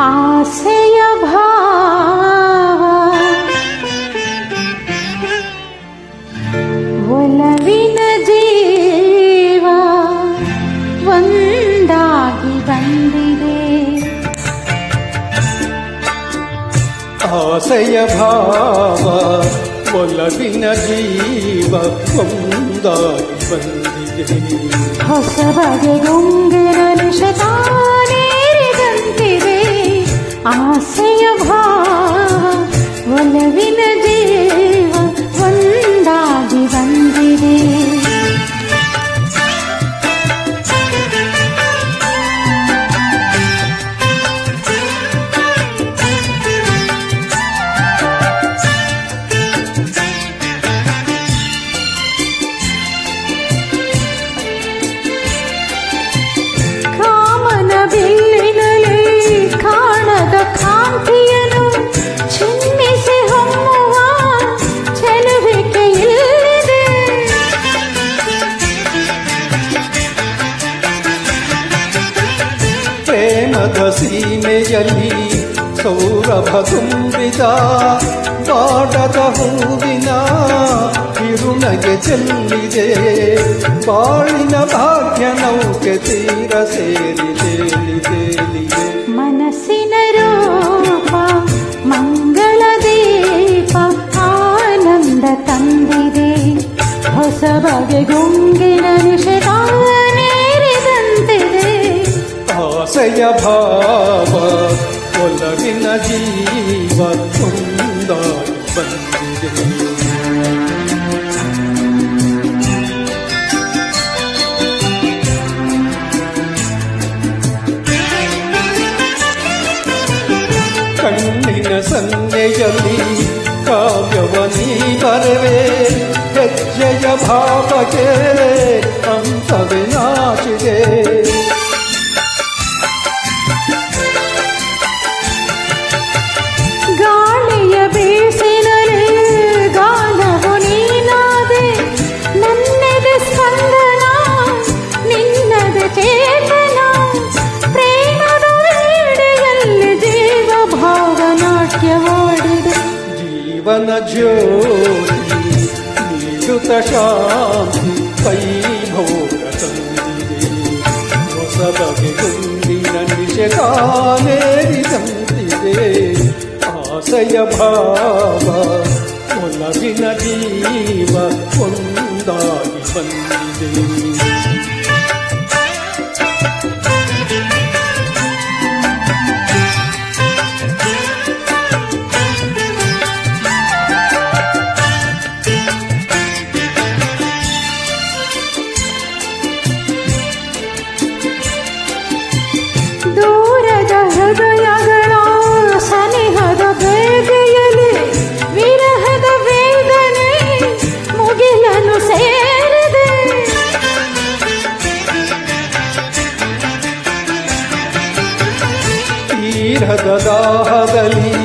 ಆಸೆಯ ಭಾವ ಒಲವಿನ ಜೀವ ಒಂದಾಗಿ ಬಂದಿದೆ. ಆಸೆಯ ಭಾವ ಒಲವಿನ ಜೀವ ಒಂದಾಗಿ ಬಂದಿದೆ. ಹೊಸ ಬಗೆಗುಂಗಿನ ನಿಶತಾನೇರಿದಂತಿದೆ. ಆಸೆಯ ಭಾವ ಒಲವಿನ ಜೀವ ಒಂದಾಗಿ ಬಂದಿದೆ. ಪ್ರೇಮದ ಸೀಮೆಯಲ್ಲಿ ಸೌರಭ ತುಂಬಿದ ಬಾಡದ ಹೂವಿನ ಕಿರುನಗೆ ಚೆಲ್ಲಿದೆ. ಬಾಳಿನ ಭಾಗ್ಯ ನೌಕೆ ತೀರ ಸೇರಿ ತೇಲಿದೆ. ಮನಸ್ಸಿನ ರೂಪ ಮಂಗಳ ದೀಪ ಆನಂದ ತಂದಿದೆ. ಹೊಸ ಬಗೆಗುಂಗಿನ ನಿಶತಾನೇರಿದಂತಿದೆ. ಆಸೆಯ ಭಾವ ಒಲವಿನ ಜೀವ ಒಂದಾಗಿ ಬಂದಿದೆ. ಕಣ್ಣಿನ ಸನ್ನೆಯಲ್ಲಿ ಕಾವ್ಯವ ನೀ ಬರವೆ. ಹೆಜ್ಜೆಯ ಭಾವಕ್ಕೆ ಅಂತವೇ ನಾಚಿದೆ. ಗಾಳಿಯ ಬೀಸಿನಲ್ಲಿ ಗಾನವು ನೀನಾದೆ. ನನ್ನದ ಸ್ಪಂದನ ನಿನ್ನದ ಚೇತನ. ಪ್ರೇಮದ ವೇಳೆಯಲ್ಲಿ ಜೀವ ಭಾವನಾಟ್ಯವಾಡಿದೆ. ಜೀವನ ಜ್ಯೋತಿ ನೀಡುತ್ತ ಶಾಂತಿ ವೈಭೋಗ ತಂದಿದೆ. ಹೊಸ ಬಗೆಗುಂದಿನ ನಿಶತಾನೇರಿದಂತಿದೆ. ಆಸೆಯ ಭಾವ ಒಲವಿನ ಜೀವ ಒಂದಾಗಿ ಬಂದಿದೆ. ದೂರದ ಹೃದಯಗಳ ಸನಿಹದ ಬೇಗೆಯಲ್ಲಿ ವಿರಹದ ವೇದನೆ ಮುಗಿಲನ್ನು ಸೇರಿದೆ. ತೀರದ ದಾಹದಲ್ಲಿ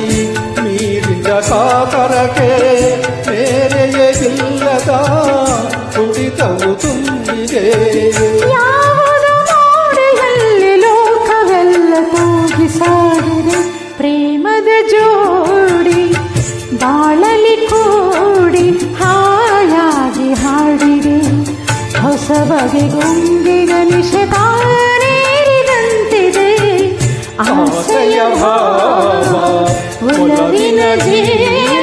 ಮೀರಿದ ಕಾಕರಕ್ಕೆ ಮೇರೆಯೇ ಇಲ್ಲದ ಕುಡಿತವು ತುಂಬಿದೆ. ಸಾಗಿದೆ ಪ್ರೇಮದ ಜೋಡಿ ಬಾಳಲಿ ಕೂಡಿ ಹಾಯಾಗಿ ಹಾಡಿದೆ. ಹೊಸ ಬಗೆಗುಂಗಿನ ನಿಶತಾನೇರಿದಂತಿದೆ. ಆಸೆಯ ಭಾವ ಒಲವಿನ ಜೀವ